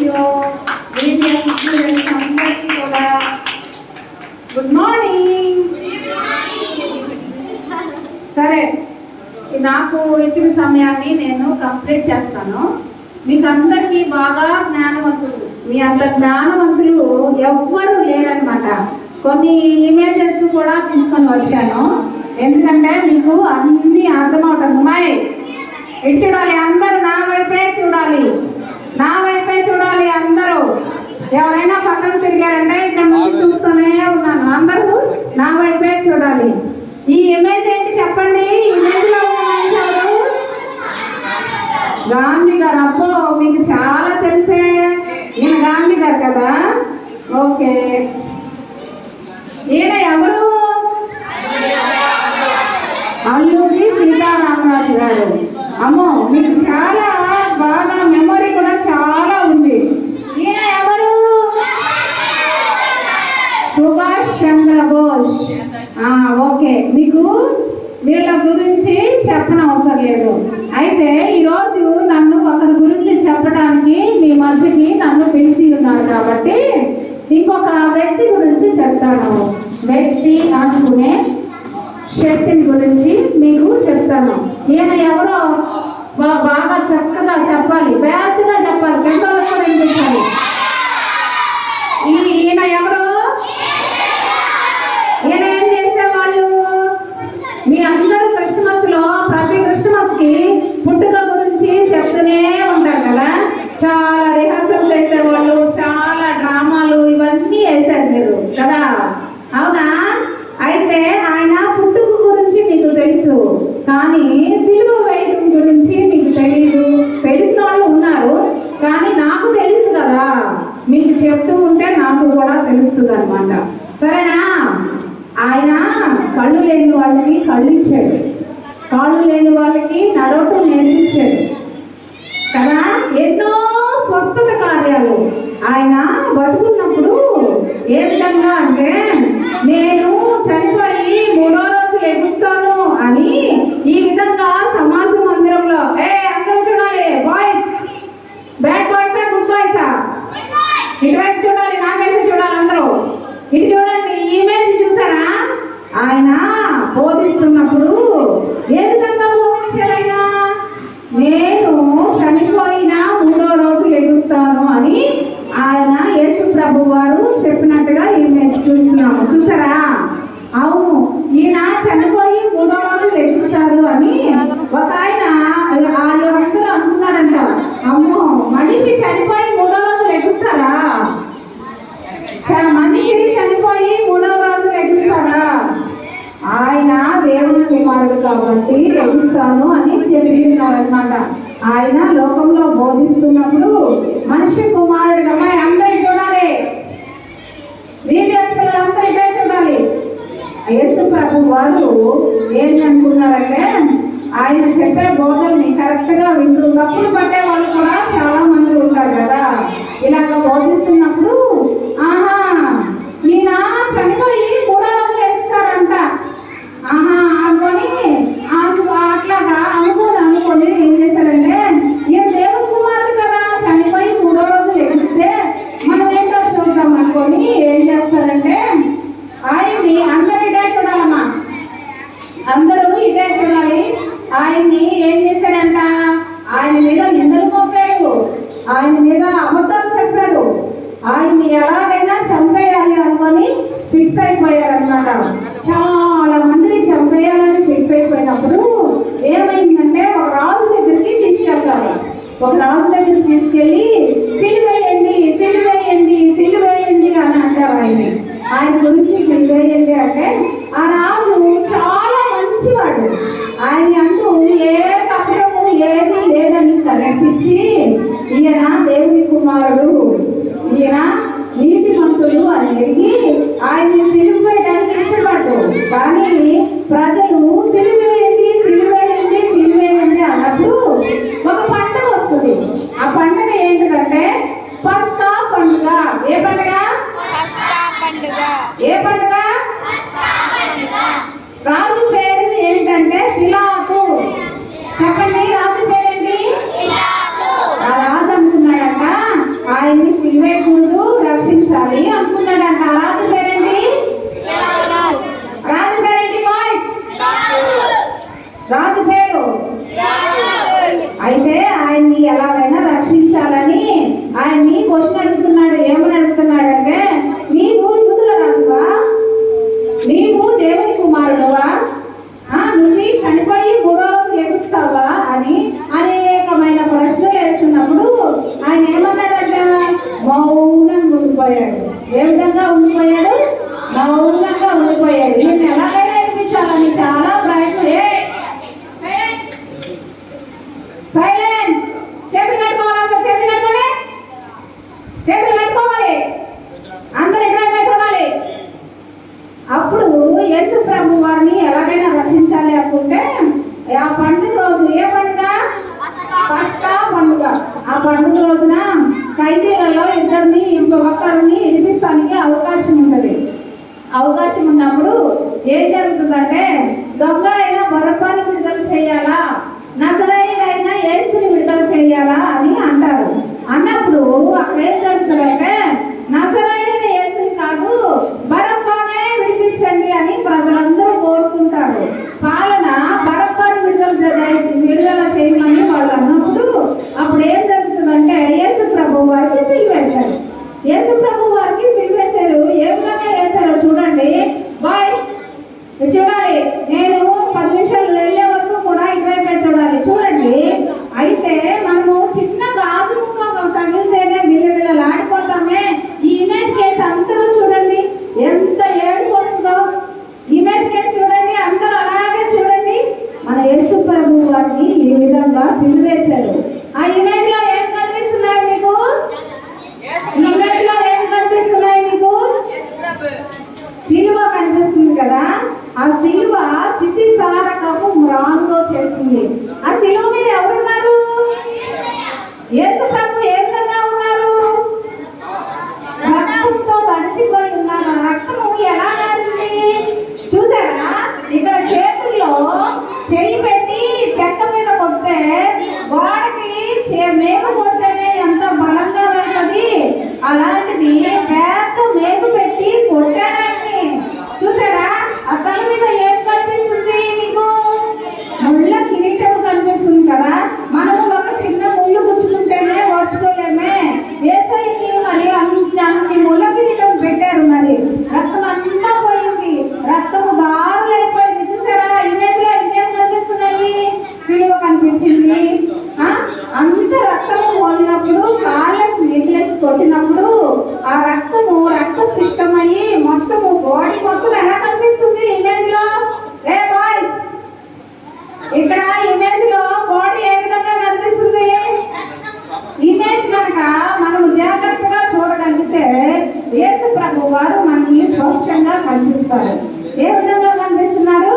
Video students అందరికీ కూడా good morning. సరే, నాకు ఇచ్చిన సమయాన్ని నేను కంప్లీట్ చేస్తాను. మీకు అందరికీ బాగా జ్ఞానవంతులు, మీ అంత జ్ఞానవంతులు ఎవ్వరూ లేరనమాట. కొన్ని ఇమేజెస్ కూడా తీసుకొని వచ్చాను, ఎందుకంటే మీకు అన్నీ అర్థమవుతుంది. అమ్మాయి ఇటు చూడాలి, అందరూ నా వైపే చూడాలి, నా వైపే చూడాలి అందరూ. ఎవరైనా పక్కకు తిరిగారంటే ఇక్కడ నుంచి చూస్తూనే ఉన్నాను, అందరూ నా వైపే చూడాలి. ఈ ఇమేజ్ ఏంటి చెప్పండి? ఇమేజ్ లో ఎవరు? గాంధీ గారు. అబ్బో, మీకు చాలా తెలిసే, ఈయన గాంధీ గారు కదా. ఓకే, ఈయన ఎవరు? అల్లూరి సీతారామరాజు గారు. అమ్మో, మీకు చాలా బాగా మెమొరీ కూడా చాలా ఉంది. ఈయన ఎవరు? సుభాష్ చంద్రబోస్. ఓకే, మీకు వీళ్ళ గురించి చెప్పనవసరం లేదు. అయితే ఈరోజు నన్ను ఒకరి గురించి చెప్పడానికి మీ మధ్యకి నన్ను పిలిచి ఉన్నారు కాబట్టి ఇంకొక వ్యక్తి గురించి చెప్తాను. వ్యక్తి అనుకునే శక్తిని గురించి మీకు చెప్తాను. ఈయన ఎవరో బాగా చక్కగా చెప్పాలి, పెద్దగా చెప్పాలి, పెద్దవాళ్ళు కూడా వినిపించాలి. ఈయన ఎవరు? ఈయన ఏం చేసేవాళ్ళు? మీ అందరూ క్రిస్మస్ లో ప్రతి క్రిస్మస్ కి పుట్టుక గురించి చెప్తూనే ఉంటారు కదా. చాలా రిహార్సల్స్ వేసేవాళ్ళు, చాలా డ్రామాలు ఇవన్నీ వేసారు మీరు కదా, అవునా? అయితే ఆయన పుట్టుక గురించి మీకు తెలుసు, కానీ సిలువ వేయడం గురించి మీకు తెలియదు. తెలిసిన వాళ్ళు ఉన్నారు, కానీ నాకు తెలియదు కదా. మీకు చెప్తూ ఉంటే నాకు కూడా తెలుస్తుంది అనమాట. సరేనా? ఆయన కళ్ళు లేని వాళ్ళకి కళ్ళు ఇచ్చాడు, కాళ్ళు లేని వాళ్ళకి నడవటం నేర్పించాడు కదా. ఎన్నో స్వస్థత కార్యాలు ఆయన బతుకున్నప్పుడు ఏ విధంగా అంటే, నేను చనిపోయి 3వ రోజు లెగుస్తాను అని ఈ విధంగా సమాజ మందిరంలో అందరూ చూడాలి. బాయ్స్, బ్యాడ్ బాయ్సా గుడ్ బాయ్సా? ఇటువైపు చూడాలి, నాకేసి చూడాలి అందరూ. ఇటు చూడండి, ఈ ఇమేజ్ చూసారా? ఆయన బోధిస్తున్నప్పుడు ఏ విధంగా బోధించారు? ఆయన నేను చనిపోయిన 3వ రోజు లెగుస్తాను అని ఆయన యేసు ప్రభు వారు చెప్పినట్టుగా ఇమేజ్ చూస్తున్నాము. చూసారా? అవును, ఈయన చనిపోయి 3వ రోజు లెగుస్తారు అని ఒక ఆయన వాళ్ళు అందరూ అనుకున్నారంట. అమ్మో, మనిషి చనిపోయి 3వ రోజు లెగుస్తారా? మనిషి చనిపోయి 3వ రోజు లెగుస్తారా? ఆయన దేవుని కుమారుడు కాబట్టి లెగుస్తాను అని చెప్పి ఉన్నారనమాట. ఆయన లోకంలో బోధిస్తున్నప్పుడు మనిషి కుమారుడు అమ్మాయి అందరూ చూడాలి, వీడియోస్ పిల్లలందరూ ఇదే చూడాలి. యేసు ప్రభు వారు ఏంటి అనుకున్నారంటే, ఆయన చెప్పే బోధల్ని కరెక్ట్ గా వింటూ తప్పులు పట్టే వాళ్ళు కూడా చాలా మంది ఉంటారు కదా. ఇలాగ బోధిస్తున్నప్పుడు ఈయన చనిపోయి 3వ రోజు వేస్తారంట అనుకొని అట్లాగా అనుకొని ఏం చేశారంటే, ఈయన దేవుని కుమారుడు కదా, చనిపోయి 3వ రోజు లెగిస్తే మనం ఏంటో చూద్దాం అనుకొని ఏం చేస్తారంటే, ఆయన్ని అందరూ ఇదే చూడాలమ్మా, అందరూ ఇదే చూడాలి. ఆయన్ని ఏం చేశారంట, ఆయన మీద నిందలు మోపారు, ఆయన మీద అబద్ధాలు చెప్పారు, ఆయన్ని ఎలాగైనా చంపేయాలి అనుకొని ఫిక్స్ అయిపోయారు అనమాట. చాలా మందిని చంపేయాలని ఫిక్స్ అయిపోయినప్పుడు ఏమైందంటే, ఒక రాజు దగ్గరికి తీసుకెళ్తారు. ఒక రాజు దగ్గరికి తీసుకెళ్ళి సిలువేయండి, సిలువేయండి, సిలువేయండి అని అంటారు. ఆయన గురించి సిలువేయండి అంటే, ఆ రాజు చాలా మంచివాడు, ఆయన అంటూ ఏ పత్రము ఏది లేదని కనిపించి, ఈయన దేవుని కుమారుడు, ఈయన నీతిమంతుడు అని ఎరిగి ఆయన్ని సిలువేయడానికి ఇష్టపడ్డు. కానీ ప్రజలు సిలువేయండి, సిలువేయండి, సిలువేయండి అన్నప్పుడు ఒక పండుగ వస్తుంది. ఆ పండుగ ఏంటి పేరు. అయితే ఆయన్ని ఎలాగైనా రక్షించాలని ఆయన్ని క్వశ్చన్ అడుగుతున్నాడు. ఏమని అడుగుతున్నాడంటే, నీవు యూదుల రాజువా, నీవు దేవుని కుమారుడువా, నువ్వు చనిపోయి మూడో రోజు లెగుస్తావా అని అనేకమైన ప్రశ్నలు వేస్తున్నప్పుడు ఆయన ఏమన్నాడంట? మౌనంగా ఉండిపోయాడు. ఏ విధంగా ఉండిపోయాడు? మౌనంగా ఉండిపోయాడు. నేను ఎలాగైనా వినిపించాలని చాలా ప్రయత్నం. సైలెంట్. చేతులు కట్టుకోవాలి, చేతులు కట్టుకోండి, చేతులు కట్టుకోవాలి, అందరు ఎక్కడైనా చూడాలి. అప్పుడు యేసు ప్రభు వారిని ఎలాగైనా రక్షించాలి అనుకుంటే ఆ పండుగ రోజు, ఏ పండుగ? పస్కా పండుగ. ఆ పండుగ రోజున ఖైదీలలో ఇద్దరిని ఒక్కరిని విడిపిస్తానికి అవకాశం ఉంటుంది. అవకాశం ఉన్నప్పుడు ఏం జరుగుతుందంటే, దొంగ అయినా బరబ్బాని విడుదల చేయాలా, నజరేయుడైనా యేసుని విడుదల చేయాలా అని అంటారు. అన్నప్పుడు అక్కడ ఏం జరుగుతుందంటే, నజరేయుడైన యేసుని కాదు, బరబ్బానే విడిపించండి అని ప్రజలందరూ కోరుకుంటారు. పాలన బరబ్బాని విడుదల చేయమని వాళ్ళు అన్నప్పుడు అప్పుడు ఏం జరుగుతుందంటే, యేసు ప్రభు వారికి సిలువేశారు. యేసు ప్రభు వారికి సిలువేశారు. ఏ విధంగా వేశారో చూడండి. బాయ్ చూడాలి. నేను 10 నిమిషాలు వెళ్ళే వరకు కూడా ఇటువైపే చూడాలి. చూడండి. అయితే మనము చిన్న గాజు ముక్క తగిలితేనే విలవిలలాడిపోతామే. ఈ ఇమేజ్ కేసు అందరూ చూడండి ఎంత ఏడుపు వస్తుందో. ఇమేజ్ కేసు చూడండి, అందరూ అలాగే చూడండి. మన యేసు ప్రభు వారిని ఈ విధంగా సిలువేశారు. ఆ ఇమేజ్ లో ఏం కనిపిస్తున్నాయి మీకు? ఇమేజ్ లో ఏం కనిపిస్తున్నాయి మీకు? సిలువ కనిపిస్తుంది కదా. ఆ సిలువ చితిసారకము మ్రానులో చేస్తుంది. ఆ సిలువ మీద ఎవరున్నారు? యేసు ప్రభు ఏ విధంగా ఉన్నారు? రక్తంతో తడిసిపోయి ఉన్నారు. ఆ రక్తము ఎలా కారింది చూసారా? ఇక్కడ చేతుల్లో చెయ్యి పెట్టి చెక్క మీద కొడితే గోడకి మేకు కొడితేనే ఎంత బలంగా ఉంటుంది. అలాంటిది పెద్ద మేకు పెట్టి కొట్టారని చూసారా? ఆ తల మీద ఏం కనిపిస్తుంది మీకు? ముళ్ళ కిరీటం కనిపిస్తుంది కదా. మనము ఒక చిన్న ముళ్ళు గుచ్చుకుంటేనే ఓర్చుకోలేమే. యేసయ్యకి మరి అన్ని ముళ్ళ కిరీటం పెట్టారు. మరి రక్తం అంతా పోయింది, రక్తము దారులు అయిపోయింది. చూసారా? ఇమేజ్ లో ఇంకేం కనిపిస్తున్నాయి? సిలువ కనిపించింది. అంత రక్తము పోయినప్పుడు, కాళ్ళకు నెగిలేసి కొట్టినప్పుడు ఆ రక్తము రక్తసిక్తమయ్యి మొత్తము బాడీ మొత్తం ఎలా కనిపిస్తుంది ఇమేజ్ లో? ఏ బాయ్స్, ఇక్కడ ఇమేజ్ లో బాడీ ఏ విధంగా కనిపిస్తుంది? ఇమేజ్ కనుక మనం జాగ్రత్తగా చూడగలిగితే యేసు ప్రభు వారు మనకి స్పష్టంగా కనిపిస్తారు. ఏ విధంగా కనిపిస్తున్నారు?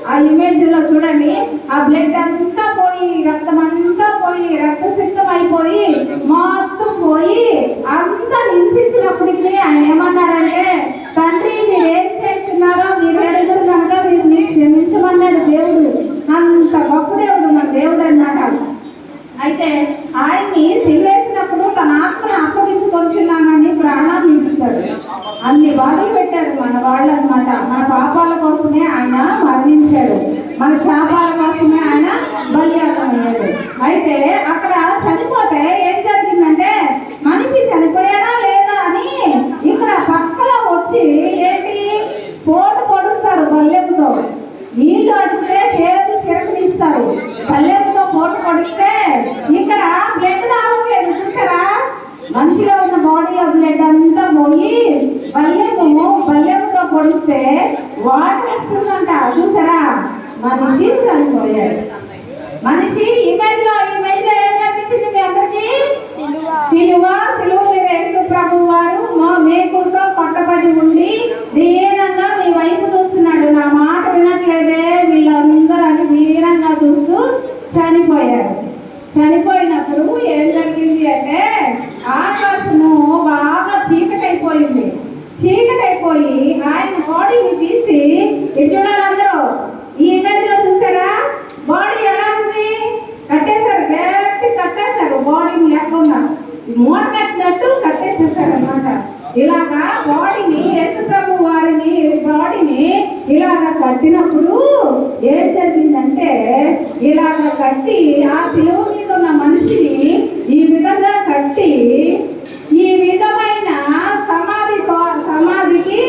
ఆ ఇమేజ్ లో చూడండి. ఆ బ్లడ్ అంతా పోయి, రక్తం అంతా పోయి, రక్తసిక్తం అయిపోయి మొత్తం పోయి అంతా హింసించినప్పటికీ ఆయన ఏమన్నారంటే, తండ్రి మీరు ఏం చేస్తున్నారో మీరు ఎరుగురు కనుక మీరు క్షమించమన్నాడు దేవుడు. అంత గొప్ప దేవుడు మన దేవుడు అన్నమాట. అయితే ఆయన్ని సిలువేసినప్పుడు తన ఆత్మను అప్పగించుకొచ్చున్నానని ప్రాణాన్ని ఇస్తాడు. అన్ని బాధలు పెట్టారు మన వాళ్ళు అన్నమాట. మన పాపాల కోసమే ఆయన మరణించాడు, మన శాపాల కోసమే ఆయన బలియాగం అయ్యాడు. అయితే అక్కడ చనిపోతే ఏం జరిగిందంటే, మనిషి చనిపోయాడా లేదా అని ఇక్కడ పక్కన వచ్చి ఏంటి పోటు పొడుస్తారు బల్లెంతో. నీళ్లు అడిగితే చేతులు చెరుకునిస్తారు. బల్లెంతో పోటు పొడిస్తే ఇక్కడ బ్లడ్ రావట్లేదు. చూసారా? మనిషిలో ఉన్న బాడీలో బ్లడ్ అంతా పోయి బల్లెంతో పొడిస్తే వాటర్ వస్తుందంట. చూసారా? మనిషి చనిపోయాడు. మనిషి ఇమేజ్ లో ఏం కనిపించింది మీ అందరికి? సిలువ. సిలువ మీద యేసు ప్రభు వారు మేకులతో కొట్టబడి ఉండి దీనంగా మీ వైపు చూస్తున్నాడు. నా మాట వినట్లేదే వీళ్ళందరూ అని దీనంగా చూస్తూ చనిపోయారు. చనిపోయినప్పుడు ఏం జరిగింది అంటే, ఆకాశము బాగా చీకటైపోయింది. చీకటైపోయి ఆయన బాడీని తీసి ఇటు చూడాలి అందరూ. ఈ ఇమేజ్ లో చూసారా? బాడీ ఎలా ఉంది? కట్టేశారు, గట్టి కట్టేశారు. బాడీని లేకుండా మూట కట్టినట్టు కట్టేసేసారు అన్నమాట. ఇలాగా బాడీని యేసు ప్రభు వారిని బాడీని ఇలాగా కట్టినప్పుడు ఏం జరిగిందంటే ఇలాగ కట్టి ఆ శిలువ మీద ఉన్న మనిషిని ఈ విధంగా కట్టి ఈ విధమైన సమాధికి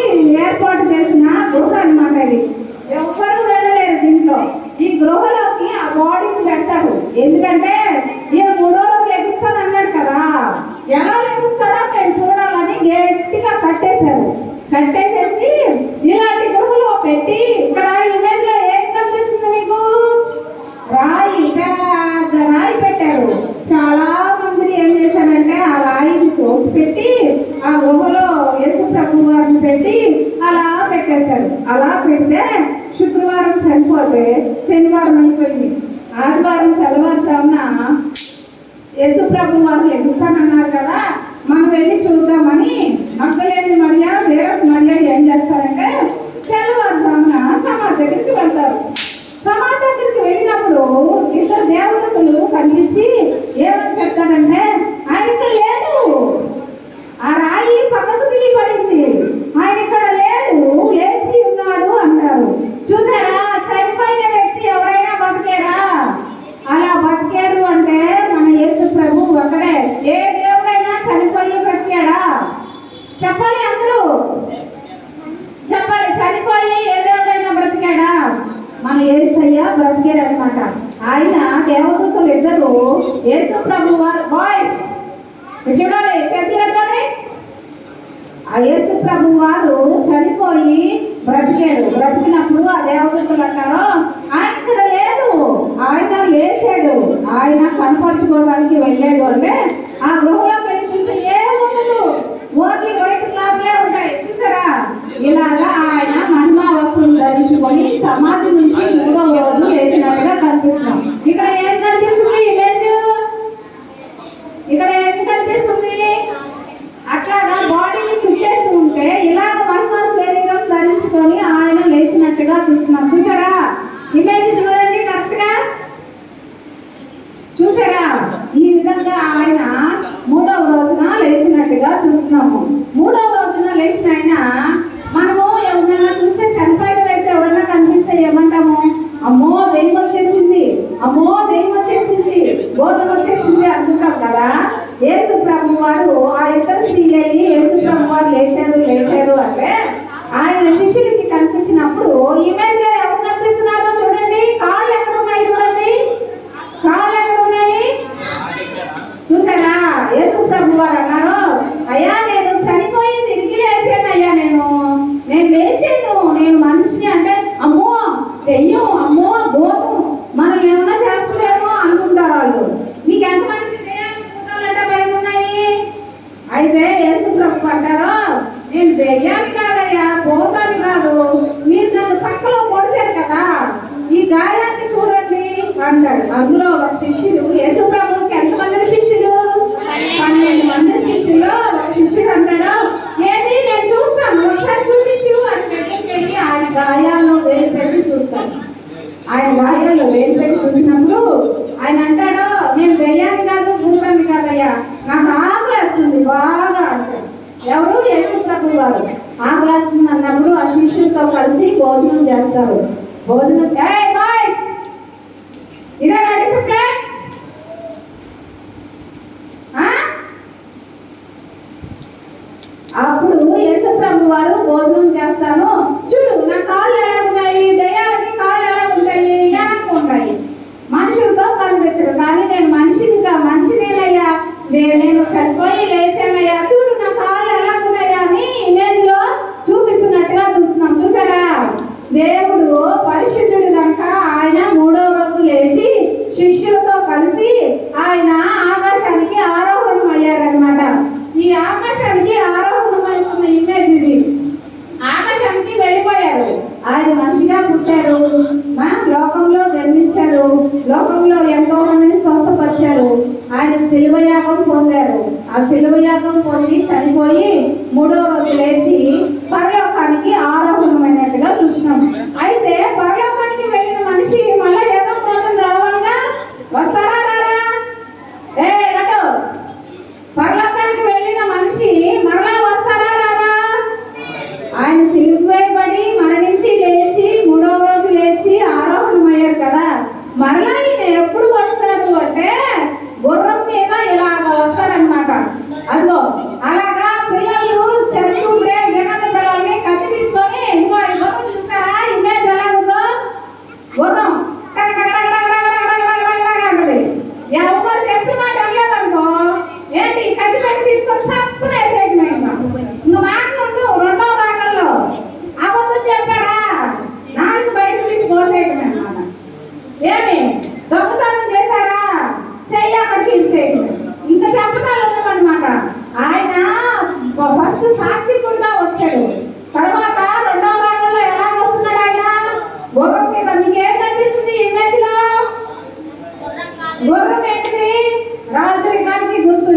ఏర్పాటు చేసిన గృహ అన్నమాట ఇది. ఎవ్వరూ వెళ్ళలేరు దీంట్లో. ఈ గృహలోకి ఆ బాడీని పెట్టారు. ఎందుకంటే ఈయన 3వ రోజు లెగుస్తాను అన్నాడు కదా, ఎలా లెగుస్తాడో మేము చూడాలని గట్టిగా కట్టేశారు. కట్టేసేసి ఇలాంటి గృహలో పెట్టి ఇక్కడ ఇమేజ్ లో ఏం కనిపిస్తుంది మీకు? రాయి, పెద్ద రాయి పెట్టారు. చాలా మంది ఏం చేశారంటే ఆ రాయిని తోసిపెట్టి ఆ గృహలో యేసు ప్రభు వారిని పెట్టి అలా పెట్టేశారు. అలా పెడితే శుక్రవారం చనిపోతే శనివారం అయిపోయింది. ఆదివారం తెల్లవారుజామున యేసు ప్రభు వారు లెగుస్తానన్నారు కదా, మనం వెళ్ళి చూద్దామని మగ్దలేని మరియ వేరొక మరియ ఏం చేస్తారంటే తెల్లవారుజామున సమాధి దగ్గరికి వెళ్తారు. సమాధి దగ్గరికి వెళ్ళినప్పుడు ఇద్దరు దేవదూతలు కనిపించి ఏమని చెప్తారంటే ఆయన ఇక్కడ లేడు, ఆ రాయి పక్కకు తిరిగి పడింది, ఆయన ఇక్కడ లేడు, లేచి ఉన్నాడు అంటారు. చూసారా, చనిపోయిన వ్యక్తి ఎవరైనా బతికారా? అలా బతికారు అంటే మన యేసు ప్రభు ఒకడే. ఏ దేవుడైనా చనిపోయి బ్రతికాడా? చెప్పాలి, అందరూ చెప్పాలి. చనిపోయి ఏ దేవుడైనా బ్రతికాడా? మన యేసయ్య బ్రతికారు అనమాట. ఆయన దేవదూతలు ఇద్దరు యేసు ప్రభు వారు వాయిస్ చూడాలి, చేతులు కట్టుకోండి. ఆ యేసు ప్రభు వారు చనిపోయి బ్రతికారు. బ్రతికినప్పుడు ఆ దేవదూతలు అంటారు ఆయన ఇక్కడ లేదు, ఆయన లేచాడు, ఆయన కనపరుచుకోవడానికి వెళ్ళాడు. అంటే ఆ గృహలో వెళ్ళి చూస్తే ఏముండదు, ఓన్లీ వైట్ క్లాత్లే ఉంటాయి. చూసారా, ఇలాగా ఆయన మహిమా వస్త్రం ధరించుకొని సమాధి నుంచి 3వ రోజు లేచినట్టుగా కనిపిస్తున్నాం. ఇక్కడ ఏం కనిపిస్తుంది ఇమేజ్? ఇక్కడ ఏం కనిపిస్తుంది? అట్లాగా బాడీని చుట్టేసి ఉంటే ఇలాగ మహిమా శరీరం ధరించుకొని ఆయన లేచినట్టుగా చూస్తున్నాం. చూసారా, ఇమేజ్ చూడండి కరెక్ట్ గా. చూసారా, ఈ విధంగా ఆయన 3వ రోజున లేచినట్టుగా చూస్తున్నాము. 3వ రోజున లేచిన ఆయన మనము ఎవరైనా చూస్తే చనిపోయిన వ్యక్తి ఎవరైనా కనిపిస్తే ఏమంటాము? అమ్మో దెయ్యం వచ్చేసింది, అమ్మో దెయ్యం వచ్చేసింది, భూతం వచ్చేసింది అనుకుంటాం కదా. యేసు ప్రభు వారు ఆ ఇద్దరు స్త్రీలు యేసు ప్రభు వారు లేచారు అంటే ఆయన శిష్యులకి కనిపించినప్పుడు ఇమేజ్ లో ఎవరు కనిపిస్తున్నారో చూడండి. కాళ్ళు ఎక్కడ ఉన్నాయి చూడండి, కాళ్ళు ఎక్కడ ఉన్నాయి? చూసారా, యేసు ప్రభు వారు అన్నారు అయ్యా నేను చనిపోయి తిరిగి లేచాను, అయ్యా నేను లేచాను, నేను మనిషిని. అంటే అమ్మో దెయ్యం, అమ్మో భూతం, మనం ఏమన్నా చేస్తలేమో అనుకుంటారు వాళ్ళు. మీకు ఎంతమందికి దెయ్యాలంటే భయం ఉన్నాయి? అయితే యేసు ప్రభు అంటారు నేను దెయ్యాన్ని కాదయ్యా, భూతాన్ని కాదు, మీరు నన్ను పక్కలో పొడిచారు కదా, ఈ గాయాన్ని చూడండి అంటాడు. అందులో ఒక శిష్యుడు, యేసు ప్రభువుకి ఎంతమంది శిష్యులు? 12 మంది శిష్యులు. ఒక శిష్యుడు అంటాడు ఏది నేను చూస్తాను, ఒకసారి చూపించు అంటే ఆయన గాయాల్లో వేలు పెట్టి చూస్తాడు. ఆయన గాయాల్లో వేలు పెట్టి చూసినప్పుడు ఆయన అంటాడు నేను దెయ్యాన్ని కాదు, భూతాన్ని కాదయ్యా, నాకు ఆకలేస్తుంది బాగా అంటాడు. ఎవరు? యేసు ప్రభు వారు. ఆకలేస్తుంది అన్నప్పుడు ఆ శిష్యులతో కలిసి భోజనం చేస్తారు. భోజనం ఇదే డిసిప్లిన్. అప్పుడు యేసు ప్రభు వారు భోజనం చేస్తాను, చూడు నా కాళ్ళు ఎలా ఉన్నాయి, దయ్యాలకి కాళ్ళు ఎలా ఉంటాయి, వెనక్కి ఉంటాయి. మనుషులతో కనిపించరు, కానీ నేను మనిషినేనయ్యా, నేను చనిపోయి లేచానయ్యా, చూడు నా కాళ్ళు ఎలా ఉన్నాయా అని ఇమేజ్ లో చూపిస్తున్నట్టుగా చూస్తున్నాం. చూసారా, దేవుడు పరిశుద్ధుడు కనుక ఆయన 3వ రోజు లేచి శిష్యులతో కలిసి ఆయన ఆకాశానికి ఆరోహణం అయ్యారనమాట. ఈ ఆకాశానికి ఆరోహణమైన ఇమేజ్ ఇది. ఆకాశానికి వెళ్ళిపోయారు. ఆయన మనిషిగా పుట్టారు, లోకంలో జన్మించారు, లోకంలో ఎంతో మందిని స్వస్థపరిచారు. ఆయన శిలువ యాగం పొందారు. ఆ శిలువ యాగం పొంది చనిపోయి 3వ రోజు లేచి పరలోకానికి ఆరోహణమైనట్టుగా చూస్తున్నాం. అయితే పరలోకానికి వెళ్ళిన మనిషి మళ్ళా ఏదో కోసం రావాలిగా, వస్తారా రారా? పరలోకానికి వెళ్ళిన మనిషి మరలా వస్తారా అంటే గుర్రం మీద ఇలాగ వస్తారనమాట. అదిగో అలాగా పిల్లలు చెప్తుంటే జనాన్ని పిల్లల్ని కత్తి తీసుకొని ఇంకో ఈ గుర్రం చూసారా, ఇమేజ్ ఎలా ఉందో, గుర్రం అంటది. ఎవరు చెప్తున్నట్టు వెళ్ళలేదనుకో ఏంటి కత్తి పెట్టి తీసుకొని సప్పున వేసేయటమే. నువ్వు మాట్లాడు రెండో భాగంలో అబద్ధం చెప్పారా నాలుగు బయటకు తీసి పోసేయటమే అన్నమాట. ఏమి దొంగతనం చేశారా చెయ్యి అక్కడికి ఇచ్చేయటమే. ఇంకా చెప్పటాలు ఉండవన్నమాట. ఆయన ఫస్ట్ సాత్వికుడిగా వచ్చాడు, తర్వాత రెండో భాగంలో ఎలా వస్తున్నాడు ఆయన గుర్రం మీద. మీకు ఏం కనిపిస్తుంది ఇమేజ్ లో? గుర్రం ఏంటిది? రాజరికానికి గుర్తు.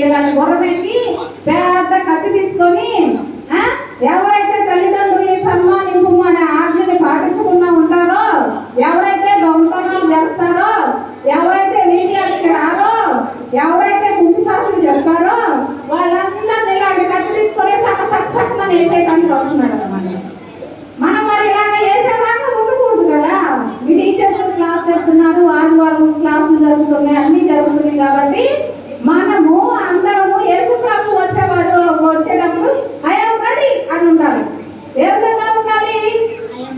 ఇలాంటి గుర్రం ఎక్కి పెద్ద కత్తి తీసుకొని ఎవరైతే తల్లిదండ్రుల్ని సన్మానింపు అనే ఆజ్ఞని పాటించకుండా ఉంటారో, ఎవరైతే దొంగతనాలు చేస్తారో, ఎవరైతే మీడియాకి రారో, ఎవరైతే కుటుంబాలు చెప్తారో వాళ్ళందరినీ ఇలాంటి కత్తి తీసుకొని సక్సెస్మని వేసేయడానికి వస్తున్నాడు అన్నమాట. మనం మరి ఇలాగ వేసేదాకా ఉండకూడదు కదా. మీ టీచర్స్ క్లాస్ చెప్తున్నారు, ఆదివారం క్లాసులు జరుగుతున్నాయి, అన్ని జరుగుతున్నాయి. కాబట్టి మనము అందరము యేసు ప్రభు వచ్చేటప్పుడు ఐఎమ్ రెడీ అని ఉండాలి. ఏ విధంగా ఉండాలి?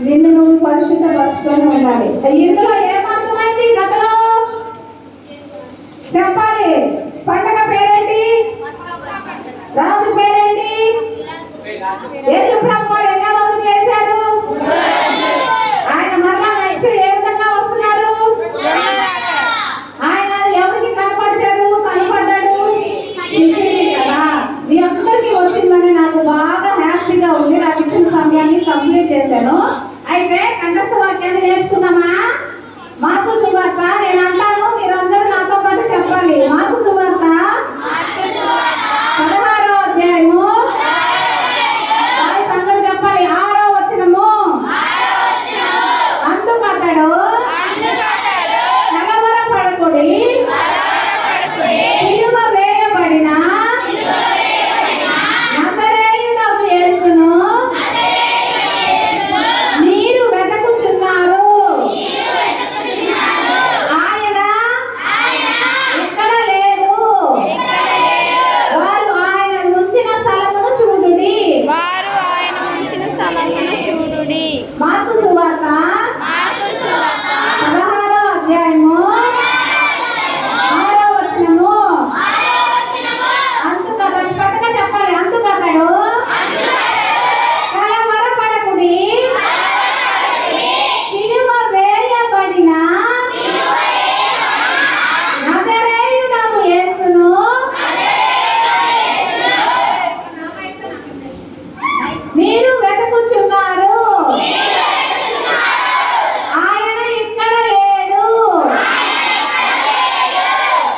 నిన్ను నువ్వు పరిశుద్ధపరచుకొని ఉండాలి. ఇందులో ఏమర్థమైంది గతలో చెప్పాలి. పండగ పేరేంటి? రాజు పేరేంటి? యేసు ప్రభు ఎన్నో రోజులు వేశారు. ఆయన మరలా నెక్స్ట్ ఏ విధంగా వస్తున్నారు? ఆయన ఎవరికి కనపడ్డాడు? శిష్యుడి కదా. మీ అందరికీ వచ్చిందని నాకు బాగా హ్యాపీగా ఉంది. నాకు ఇచ్చిన సమయాన్ని కంప్లీట్ చేశాను. అయితే కంఠస్థ వాక్యాన్ని నేర్చుకున్నామా? మార్కు సువార్త. నేను అంటాను, మీరందరూ నాతో పాటు చెప్పాలి. మార్కు సువార్త 16వ అధ్యాయము సంగతి చెప్పాలి. 6వ వచనము. అందుకు అతడు కలవరపడకుడి, సిలువ వేయబడిన నజరేయుడగు యేసును మీరు వెతుకుచున్నారు. ఆయన ఇక్కడ లేడు. వారు ఆయన ఉంచిన స్థలమును చూడుడి. మార్కు సువార్త 16వ అధ్యాయము 6వ వచనము. అందుకతడు చక్కగా చెప్పాలి. అందుకతడు కలవరపడకుడి, సిలువ వేయబడిన నజరేయుడగు యేసును మీరు వెతుకుచున్నారు. ఆయన ఇక్కడ లేడు.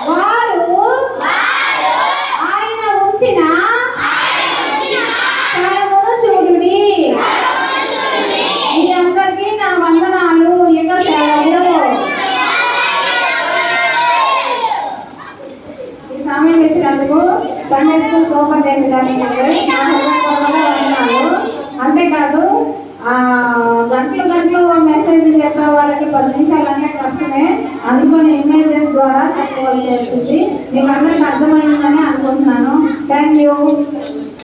వారు ఆయన ఉంచిన స్థలమును చూడుడి. మీ అందరికీ నా వందనాలు. ఇక సెలవులు. ఈ సమయం ఇచ్చినందుకు సండే స్కూల్ సూపరింటెండెంట్ గారికి నా హృదయపూర్వక వందనాలు. అంతేకాదు గంటలు మెసేజ్ చెప్పే వాళ్ళకి 10 నిమిషాలు అంటే కష్టమే. అందుకని ఇమేజెస్ ద్వారా చెప్పవలసి వచ్చింది. మీకు అందరికి అర్థం